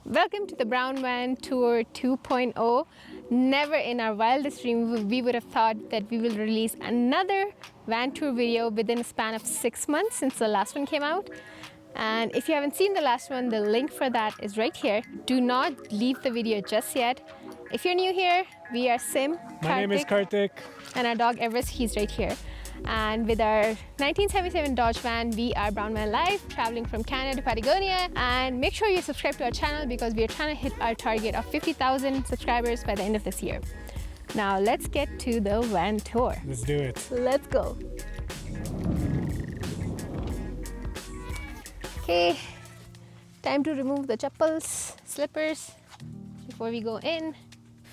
Welcome to the Brown Van Tour 2.0. Never in our wildest dream we would have thought that we will release another van tour video within a span of 6 months since the last one came out. And if you haven't seen the last one, the link for that is right here. Do not leave the video just yet. If you're new here, we are Sim, My name is Karthik. And our dog Everest, he's right here. And with our 1977 Dodge van, we are Brown Van Live, traveling from Canada to Patagonia. And make sure you subscribe to our channel because we are trying to hit our target of 50,000 subscribers by the end of this year. Now let's get to the van tour. Let's do it. Let's go. Okay, time to remove the chappals, slippers before we go in.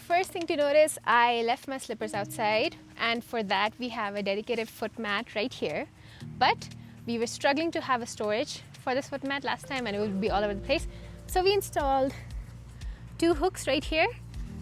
First thing to notice, I left my slippers outside, and for that we have a dedicated foot mat right here. But we were struggling to have a storage for this foot mat last time and it would be all over the place. So we installed 2 hooks right here,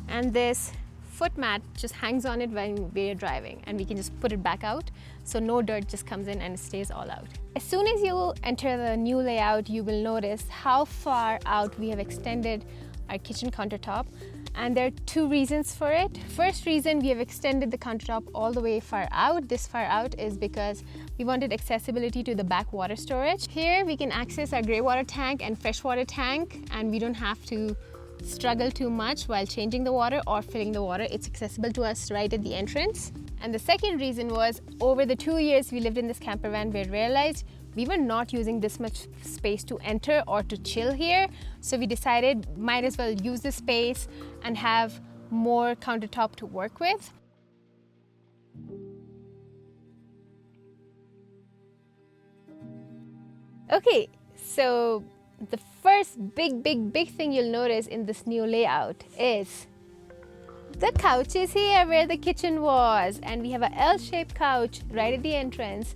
and this foot mat just hangs on it when we're driving, and we can just put it back out so no dirt just comes in and it stays all out. As soon as you enter the new layout, you will notice how far out we have extended our kitchen countertop. And there are 2 reasons for it. First reason, we have extended the countertop all the way far out. This far out is because we wanted accessibility to the back water storage. Here we can access our grey water tank and freshwater tank, and we don't have to struggle too much while changing the water or filling the water. It's accessible to us right at the entrance. And the second reason was, over the 2 years we lived in this camper van, we realized we were not using this much space to enter or to chill here. So we decided might as well use this space and have more countertop to work with. Okay, so the first big thing you'll notice in this new layout is the couch is here where the kitchen was, and we have a L-shaped couch right at the entrance,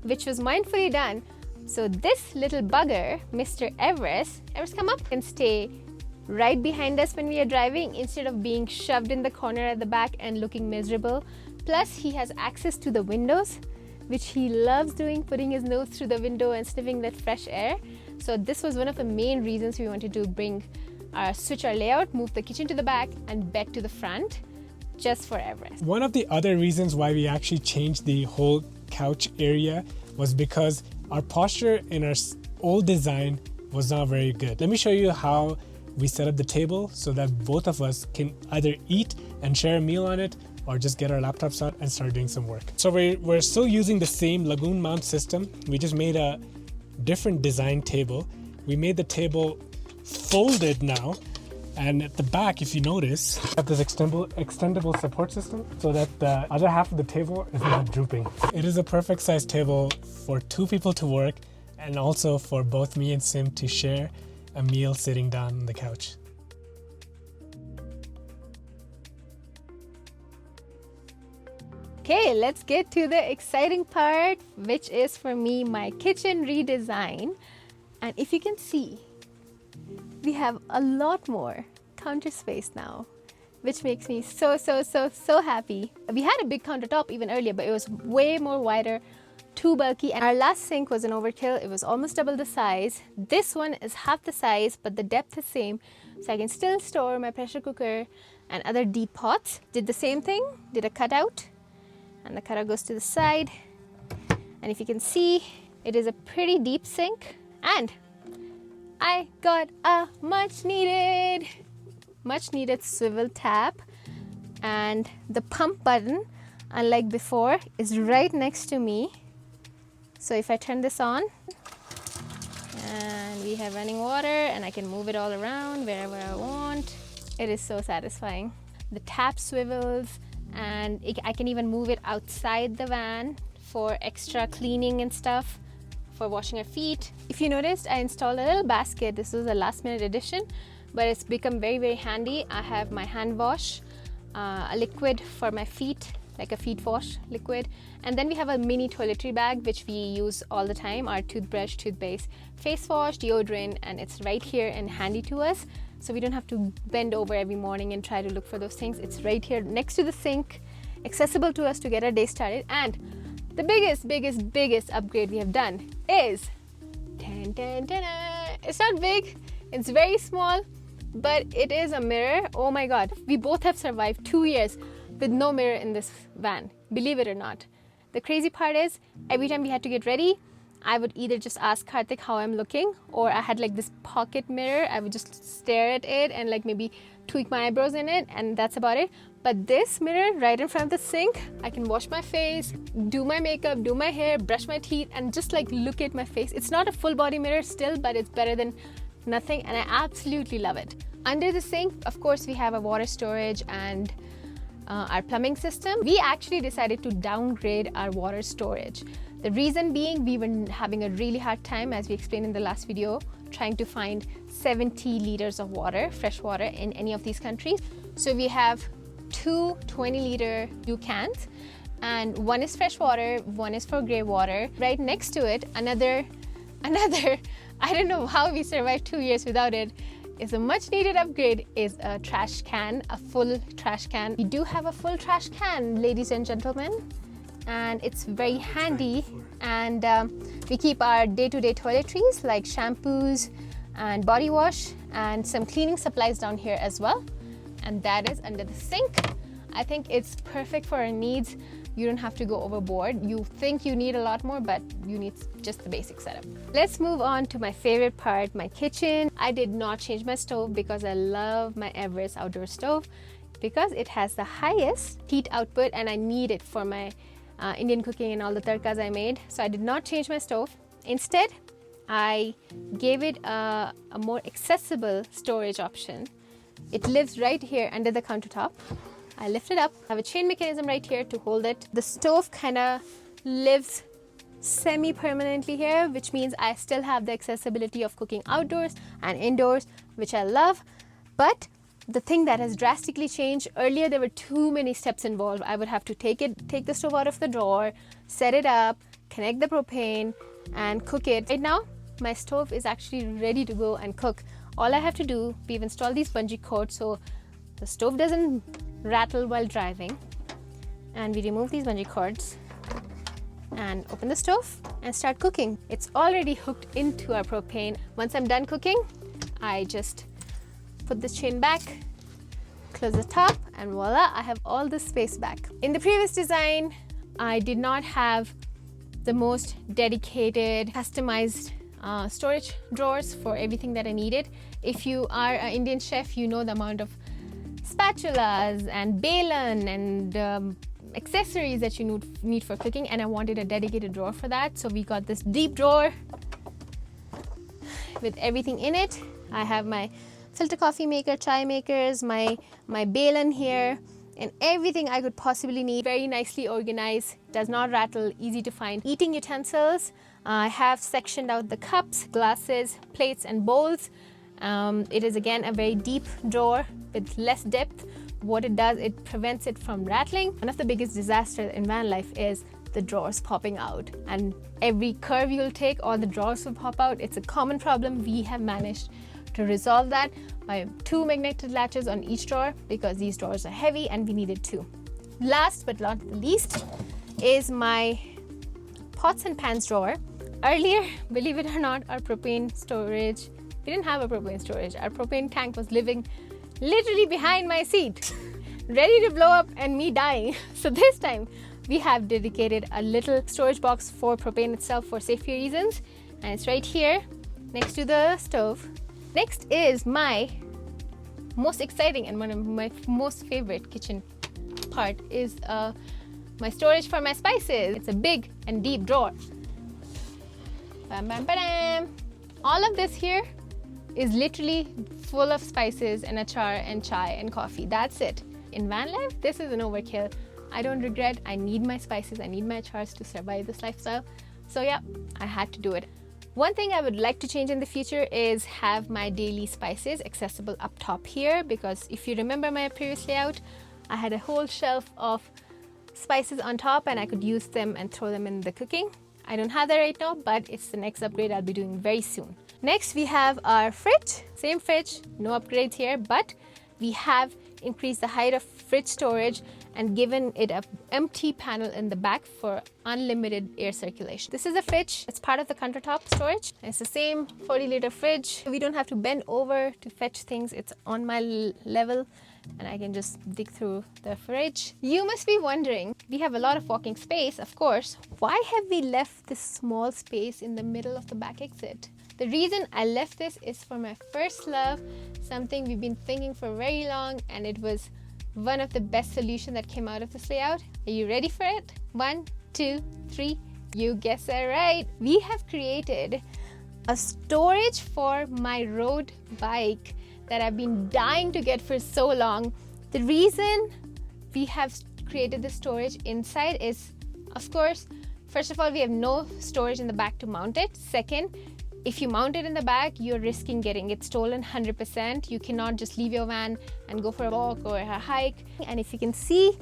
which was mindfully done. So this little bugger, Mr. Everest, come up and stay right behind us when we are driving instead of being shoved in the corner at the back and looking miserable. Plus he has access to the windows, which he loves doing, putting his nose through the window and sniffing that fresh air. So this was one of the main reasons we wanted to switch our layout, move the kitchen to the back and bed to the front, just for Everest. One of the other reasons why we actually changed the whole couch area was because our posture in our old design was not very good. Let me show you how we set up the table so that both of us can either eat and share a meal on it, or just get our laptops out and start doing some work. So we're still using the same lagoon mount system. We just made a different design table. We made the table folded now, and at the back, if you notice, we have this extendable support system so that the other half of the table is not drooping. It is a perfect size table for 2 people to work, and also for both me and Sim to share a meal sitting down on the couch. Okay, let's get to the exciting part, which is for me my kitchen redesign. And if you can see, we have a lot more counter space now, which makes me so happy. We had a big countertop even earlier, but it was way more wider, too bulky, and our last sink was an overkill. It was almost double the size. This one is half the size, but the depth is same, so I can still store my pressure cooker and other deep pots. Did the same thing, did a cutout, and the cutout goes to the side. And if you can see, it is a pretty deep sink, and I got a much needed swivel tap, and the pump button, unlike before, is right next to me. So if I turn this on, and we have running water, and I can move it all around wherever I want. It is so satisfying. The tap swivels, and I can even move it outside the van for extra cleaning and stuff, for washing our feet. If you noticed, I installed a little basket. This was a last minute addition, but it's become very handy. I have my hand wash, a liquid for my feet, like a feet wash liquid, and then we have a mini toiletry bag which we use all the time, our toothbrush, toothpaste, face wash, deodorant, and it's right here and handy to us, so we don't have to bend over every morning and try to look for those things. It's right here next to the sink, accessible to us to get our day started. And the biggest upgrade we have done is, it's not big, it's very small, but it is a mirror. Oh my God, we both have survived 2 years with no mirror in this van, believe it or not. The crazy part is, every time we had to get ready, I would either just ask Karthik how I'm looking, or I had like this pocket mirror. I would just stare at it and like maybe tweak my eyebrows in it, and that's about it. But this mirror right in front of the sink, I can wash my face, do my makeup, do my hair, brush my teeth, and just like look at my face. It's not a full body mirror still, but it's better than nothing, and I absolutely love it. Under the sink, of course, we have a water storage and our plumbing system. We actually decided to downgrade our water storage. The reason being, we were having a really hard time, as we explained in the last video, trying to find 70 liters of water, fresh water, in any of these countries. So we have two 20-liter cans, and one is fresh water, one is for grey water. Right next to it, another, I don't know how we survived 2 years without it, is a much needed upgrade, is a trash can, a full trash can. We do have a full trash can, ladies and gentlemen, and it's very handy. And we keep our day-to-day toiletries like shampoos and body wash and some cleaning supplies down here as well. And that is under the sink. I think it's perfect for our needs. You don't have to go overboard. You think you need a lot more, but you need just the basic setup. Let's move on to my favorite part, my kitchen. I did not change my stove because I love my Everest outdoor stove, because it has the highest heat output and I need it for my Indian cooking and all the tadkas I made. So I did not change my stove. Instead, I gave it a more accessible storage option. It lives right here under the countertop. I lift it up. I have a chain mechanism right here to hold it. The stove kind of lives semi-permanently here, which means I still have the accessibility of cooking outdoors and indoors, which I love. But the thing that has drastically changed, earlier there were too many steps involved. I would have to take the stove out of the drawer, set it up, connect the propane, and cook it. Right now, my stove is actually ready to go and cook. All I have to do, we've installed these bungee cords so the stove doesn't rattle while driving, and we remove these bungee cords and open the stove and start cooking. It's already hooked into our propane. Once I'm done cooking, I just put this chain back, close the top, and voila, I have all the space back. In the previous design, I did not have the most dedicated, customized storage drawers for everything that I needed. If you are an Indian chef, you know the amount of spatulas and balan and accessories that you need for cooking, and I wanted a dedicated drawer for that. So we got this deep drawer with everything in it. I have my filter coffee maker, chai makers, my balan here, and everything I could possibly need. Very nicely organized, does not rattle, easy to find. Eating utensils, I have sectioned out the cups, glasses, plates, and bowls. It is again a very deep drawer with less depth. What it does, it prevents it from rattling. One of the biggest disasters in van life is the drawers popping out, and every curve you'll take, all the drawers will pop out. It's a common problem. We have managed to resolve that by 2 magnetic latches on each drawer, because these drawers are heavy and we needed 2. Last but not least is my pots and pans drawer. Earlier, believe it or not, our propane storage, we didn't have a propane storage. Our propane tank was living literally behind my seat, ready to blow up and me dying. So this time we have dedicated a little storage box for propane itself for safety reasons, and it's right here next to the stove. Next is my most exciting and one of my most favorite kitchen part is my storage for my spices. It's a big and deep drawer. Bam, bam, bam. All of this here is literally full of spices and achar and chai and coffee. That's it. In van life, this is an overkill. I don't regret. I need my spices, I need my achars to survive this lifestyle. So yeah, I had to do it. One thing I would like to change in the future is have my daily spices accessible up top here, because if you remember my previous layout, I had a whole shelf of spices on top and I could use them and throw them in the cooking. I don't have that right now, but it's the next upgrade I'll be doing very soon. Next, we have our fridge. Same fridge, no upgrades here, but we have increased the height of fridge storage and given it an empty panel in the back for unlimited air circulation. This is a fridge. It's part of the countertop storage. It's the same 40-liter fridge. We don't have to bend over to fetch things. It's on my level and I can just dig through the fridge. You must be wondering, we have a lot of walking space, of course. Why have we left this small space in the middle of the back exit? The reason I left this is for my first love, something we've been thinking for very long, and it was one of the best solutions that came out of this layout. Are you ready for it? 1, 2, 3. You guessed it right. We have created a storage for my road bike that I've been dying to get for so long. The reason we have created the storage inside is, of course, first of all, we have no storage in the back to mount it. Second, if you mount it in the back, you're risking getting it stolen 100%. You cannot just leave your van and go for a walk or a hike. And if you can see,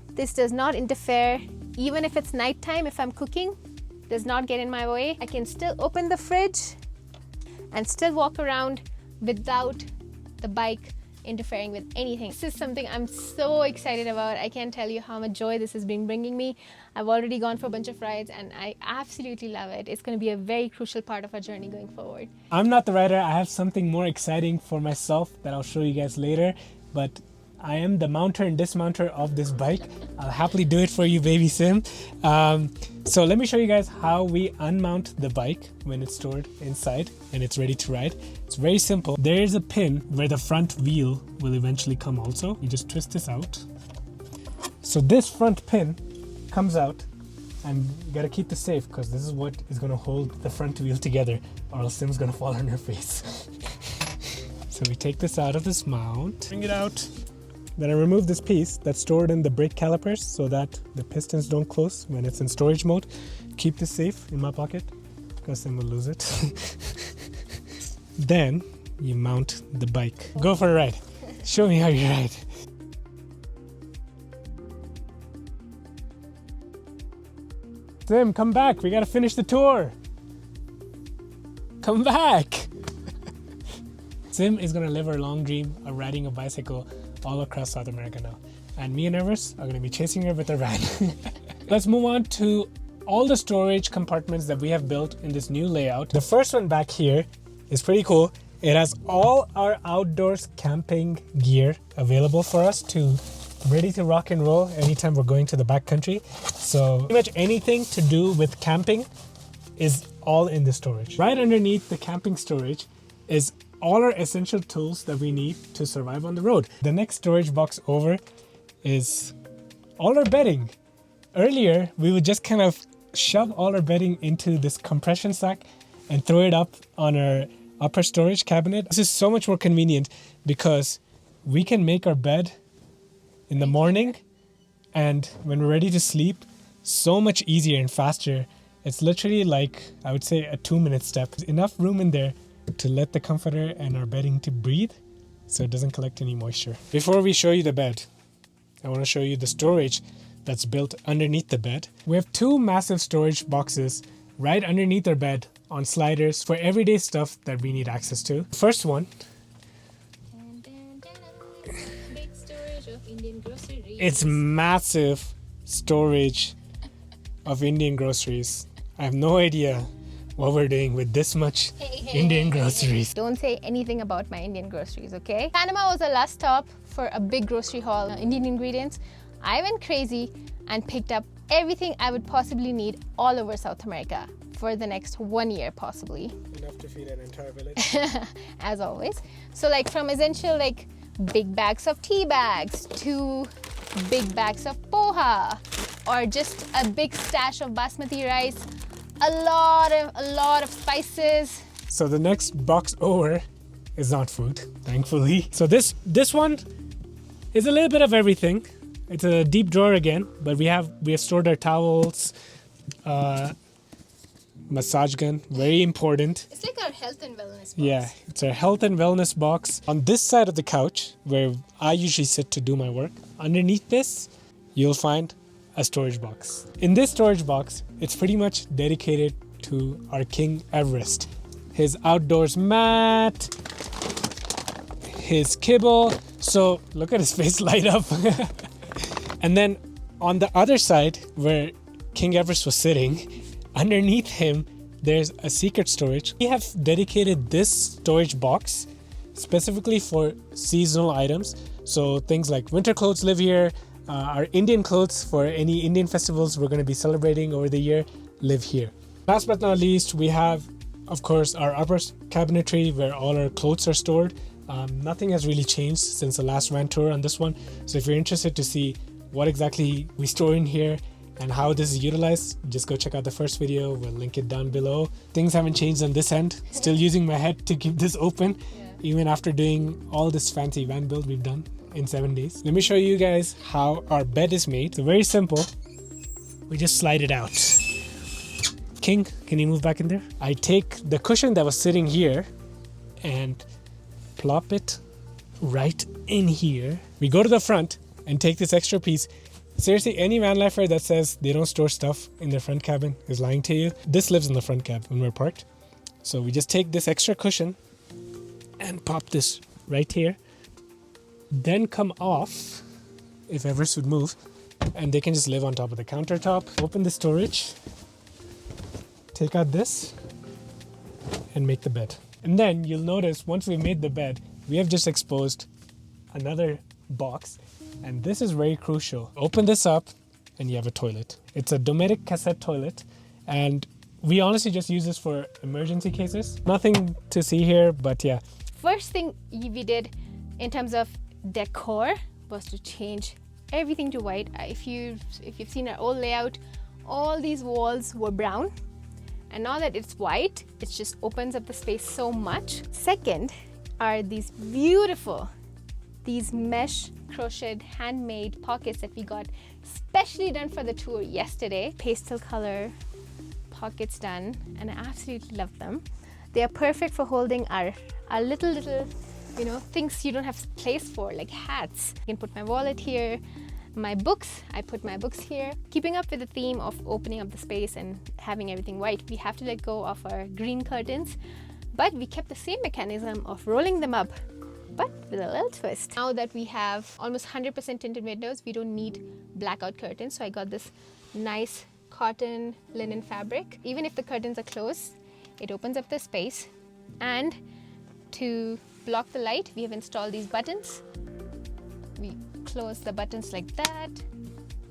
this does not interfere. Even if it's nighttime, if I'm cooking, does not get in my way. I can still open the fridge and still walk around without the bike interfering with anything. This is something I'm so excited about. I can't tell you how much joy this has been bringing me. I've already gone for a bunch of rides and I absolutely love it. It's going to be a very crucial part of our journey going forward. I'm not the rider. I have something more exciting for myself that I'll show you guys later, but I am the mounter and dismounter of this bike. I'll happily do it for you, baby Sim. So let me show you guys how we unmount the bike when it's stored inside and it's ready to ride. It's very simple. There is a pin where the front wheel will eventually come also. You just twist this out. So this front pin comes out, and you gotta keep this safe because this is what is gonna hold the front wheel together, or else Sim's gonna fall on her face. So we take this out of this mount, bring it out. Then I remove this piece that's stored in the brake calipers so that the pistons don't close when it's in storage mode. Keep this safe in my pocket because Sim will lose it. Then you mount the bike. Go for a ride. Show me how you ride. Sim, come back. We gotta finish the tour. Come back. Sim is gonna live her long dream of riding a bicycle all across South America now. And me and Everest are gonna be chasing her with a van. Let's move on to all the storage compartments that we have built in this new layout. The first one back here is pretty cool. It has all our outdoors camping gear available for us to ready to rock and roll anytime we're going to the backcountry. So pretty much anything to do with camping is all in the storage. Right underneath the camping storage is all our essential tools that we need to survive on the road. The next storage box over is all our bedding. Earlier, we would just kind of shove all our bedding into this compression sack and throw it up on our upper storage cabinet. This is so much more convenient because we can make our bed in the morning, and when we're ready to sleep, so much easier and faster. It's literally like, I would say, a 2-minute step. There's enough room in there to let the comforter and our bedding to breathe so it doesn't collect any moisture. Before we show you the bed, I want to show you the storage that's built underneath the bed. We have 2 massive storage boxes right underneath our bed on sliders for everyday stuff that we need access to. First one, big storage of Indian groceries. It's massive storage of Indian groceries. I have no idea what we're doing with this much Indian groceries. Don't say anything about my Indian groceries, okay? Panama was the last stop for a big grocery haul, Indian ingredients. I went crazy and picked up everything I would possibly need all over South America for the next 1 year, possibly. Enough to feed an entire village. As always. So like from essential like big bags of tea bags to big bags of poha, or just a big stash of basmati rice, a lot of spices. So the next box over is not food, thankfully. So this one is a little bit of everything. It's a deep drawer again, but we have stored our towels, massage gun, very important. It's like our health and wellness box. Yeah, it's our health and wellness box. On this side of the couch, where I usually sit to do my work, underneath this, you'll find a storage box. In this storage box, it's pretty much dedicated to our King Everest. His outdoors mat, his kibble. So look at his face light up. And then on the other side where King Everest was sitting, underneath him, there's a secret storage. We have dedicated this storage box specifically for seasonal items. So things like winter clothes live here. Our Indian clothes for any Indian festivals we're going to be celebrating over the year live here. Last but not least, we have, of course, our upper cabinetry where all our clothes are stored. Nothing has really changed since the last van tour on this one. So if you're interested to see what exactly we store in here and how this is utilized, just go check out the first video. We'll link it down below. Things haven't changed on this end. Still using my head to keep this open, even after doing all this fancy van build we've done in 7 days. Let me show you guys how our bed is made. So very simple. We just slide it out. King, can you move back in there? I take the cushion that was sitting here and plop it right in here. We go to the front and take this extra piece. Seriously, any van lifer that says they don't store stuff in their front cabin is lying to you. This lives in the front cab when we're parked. So we just take this extra cushion and pop this right here. Then come off, if Everest would move, and they can just live on top of the countertop. Open the storage, take out this, and make the bed. And then you'll notice once we've made the bed, we have just exposed another box. And this is very crucial. Open this up and you have a toilet. It's a Dometic cassette toilet. And we honestly just use this for emergency cases. Nothing to see here, but yeah. First thing we did in terms of decor was to change everything to white. If you've seen our old layout, all these walls were brown. And now that it's white, it just opens up the space so much. Second are these beautiful, these mesh crocheted handmade pockets that we got specially done for the tour yesterday. Pastel color pockets done, and I absolutely love them. They are perfect for holding our little things you don't have place for, like hats. I can put my wallet here, my books, I put my books here. Keeping up with the theme of opening up the space and having everything white, we have to let go of our green curtains, but we kept the same mechanism of rolling them up, but with a little twist. Now that we have almost 100% tinted windows, we don't need blackout curtains. So I got this nice cotton linen fabric. Even if the curtains are closed, it opens up the space. And to block the light, we have installed these buttons. We close the buttons like that.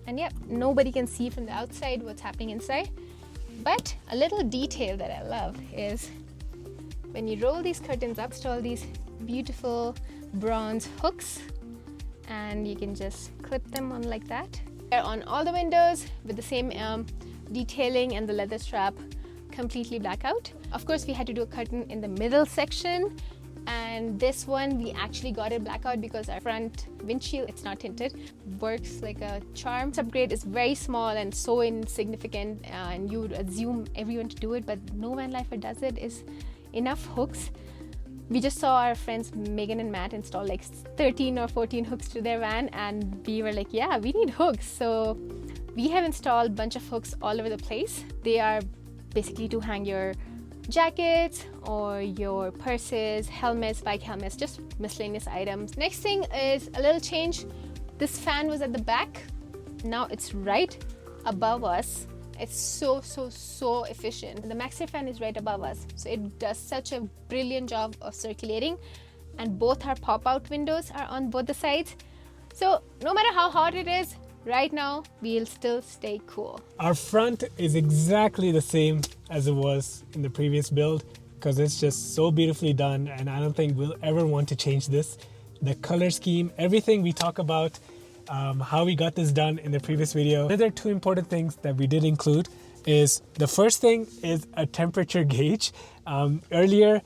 And yep, nobody can see from the outside what's happening inside. But a little detail that I love is when you roll these curtains up, install these beautiful bronze hooks, and you can just clip them on like that. They're on all the windows with the same detailing and the leather strap completely blackout. Of course, we had to do a curtain in the middle section, and this one we actually got it blackout because our front windshield, it's not tinted, works like a charm. This upgrade is very small and so insignificant, and you would assume everyone to do it, but no van lifer does it. Is enough hooks. We just saw our friends Megan and Matt install like 13 or 14 hooks to their van, and we were like, yeah, we need hooks. So we have installed a bunch of hooks all over the place. They are basically to hang your jackets or your purses, helmets, bike helmets, just miscellaneous items. Next thing is a little change. This fan was at the back. Now it's right above us. It's so efficient. The Maxi fan is right above us, so it does such a brilliant job of circulating, and both our pop-out windows are on both the sides. So no matter how hot it is, right now we'll still stay cool. Our front is exactly the same as it was in the previous build because it's just so beautifully done, and I don't think we'll ever want to change this. The color scheme, everything we talk about, how we got this done in the previous video. Another two important things that we did include is the first thing is a temperature gauge. Earlier,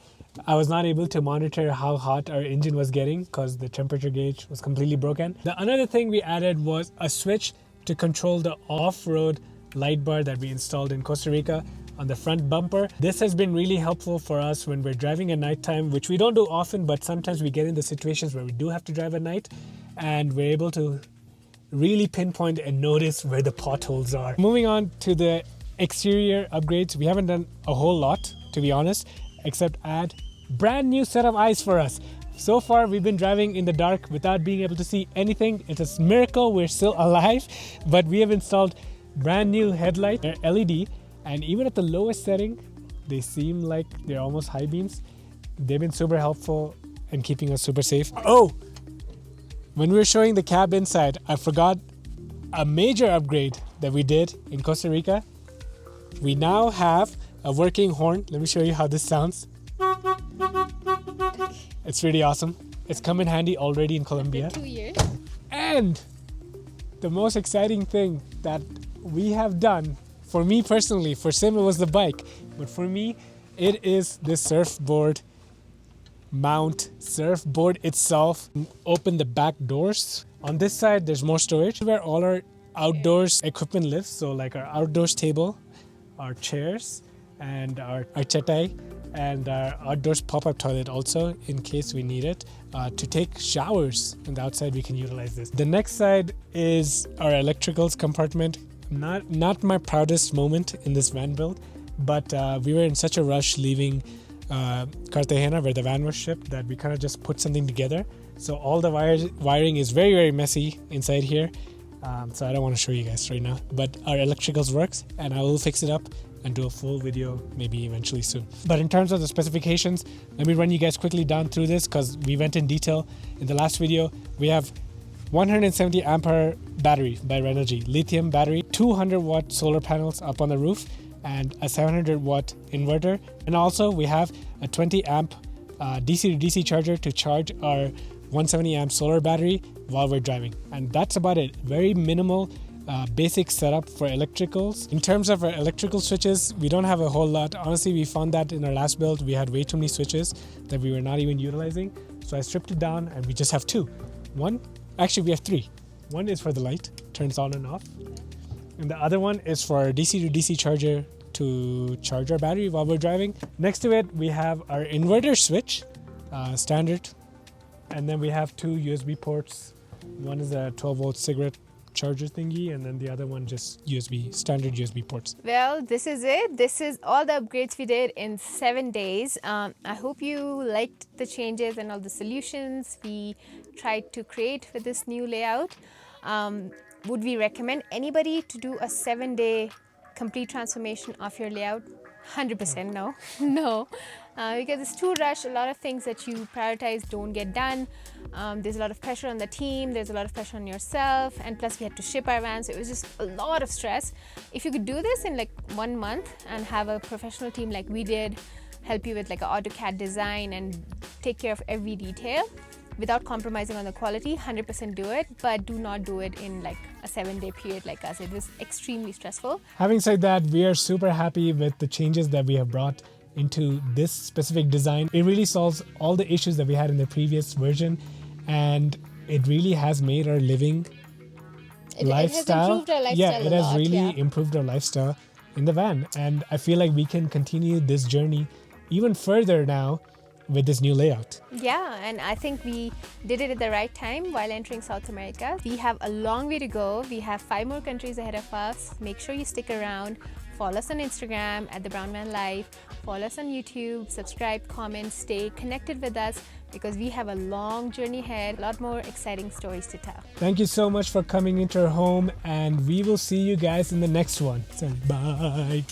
I was not able to monitor how hot our engine was getting because the temperature gauge was completely broken. The another thing we added was a switch to control the off-road light bar that we installed in Costa Rica on the front bumper. This has been really helpful for us when we're driving at nighttime, which we don't do often, but sometimes we get into situations where we do have to drive at night, and we're able to really pinpoint and notice where the potholes are. Moving on to the exterior upgrades, we haven't done a whole lot, to be honest, except add brand new set of eyes for us. So far, we've been driving in the dark without being able to see anything. It's a miracle we're still alive, but we have installed brand new headlight, they're LED, and even at the lowest setting, they seem like they're almost high beams. They've been super helpful in keeping us super safe. Oh, when we were showing the cab inside, I forgot a major upgrade that we did in Costa Rica. We now have a working horn. Let me show you how this sounds. It's really awesome. It's come in handy already in Colombia. 2 years. And the most exciting thing that we have done, for me personally, for Sim it was the bike, but for me it is the surfboard mount. Surfboard itself. Open the back doors. On this side there's more storage where all our outdoors equipment lives, so like our outdoors table, our chairs, and our chetai, and our outdoors pop-up toilet also in case we need it to take showers. On the outside we can utilize this. The next side is our electricals compartment. Not my proudest moment in this van build, but we were in such a rush leaving Cartagena, where the van was shipped, that we kind of just put something together. So all the wiring is very, very messy inside here. So I don't want to show you guys right now, but our electricals works, and I will fix it up and do a full video maybe eventually soon. But in terms of the specifications, let me run you guys quickly down through this because we went in detail in the last video. We have 170 ampere battery by Renogy, lithium battery, 200 watt solar panels up on the roof, and a 700 watt inverter. And also we have a 20 amp DC to DC charger to charge our 170 amp solar battery while we're driving. And that's about it. Very minimal basic setup for electricals. In terms of our electrical switches, we don't have a whole lot. Honestly, we found that in our last build, we had way too many switches that we were not even utilizing. So I stripped it down and we just have two. Actually we have three. One is for the light, turns on and off. And the other one is for our DC to DC charger to charge our battery while we're driving. Next to it, we have our inverter switch, standard. And then we have two USB ports. One is a 12 volt cigarette charger thingy, and then the other one just standard USB ports. Well, this is it. This is all the upgrades we did in 7 days. I hope you liked the changes and all the solutions we tried to create with this new layout. Would we recommend anybody to do a 7-day complete transformation of your layout? 100% no. No. Because it's too rushed. A lot of things that you prioritize don't get done. There's a lot of pressure on the team. There's a lot of pressure on yourself. And plus we had to ship our van. So it was just a lot of stress. If you could do this in like 1 month and have a professional team like we did, help you with like an AutoCAD design and take care of every detail without compromising on the quality, 100% do it. But do not do it in like a 7-day period like us. It was extremely stressful. Having said that, we are super happy with the changes that we have brought into this specific design. It really solves all the issues that we had in the previous version, and it really has made our living lifestyle. It has improved our lifestyle. Yeah, it has really improved our lifestyle in the van, and I feel like we can continue this journey even further now with this new layout. Yeah, and I think we did it at the right time while entering South America. We have a long way to go. We have 5 more countries ahead of us. Make sure you stick around. Follow us on Instagram at The Brown Man Life. Follow us on YouTube. Subscribe, comment, stay connected with us because we have a long journey ahead. A lot more exciting stories to tell. Thank you so much for coming into our home, and we will see you guys in the next one. So bye.